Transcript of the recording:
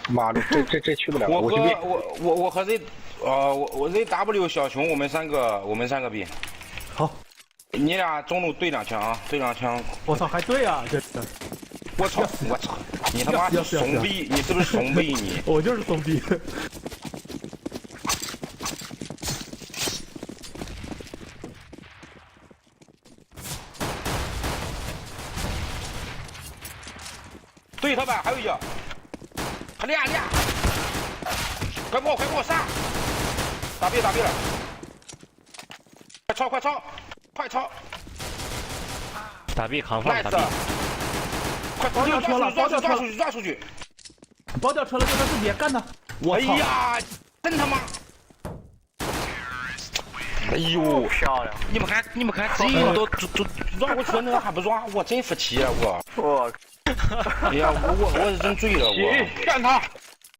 妈的，这去不了。我和去 B。我和 Z， 我 ZW 小熊，我们三个 B。好，你俩中路对两枪啊，对两枪。我操，还对啊，这我操！你他妈是怂逼！你是不是怂逼你？我就是怂逼。对他吧，还有一个，还俩，快给我上！打 B 了，快超！打 B 扛放打 B， 快包掉车了，抓出去！包掉车了，就他自己干他！哎呀，真他妈！哎呦，漂亮！你们看，这么多都抓过去了，那个还不抓，我真服气了我。我，哎呀，我是真醉了我。干他！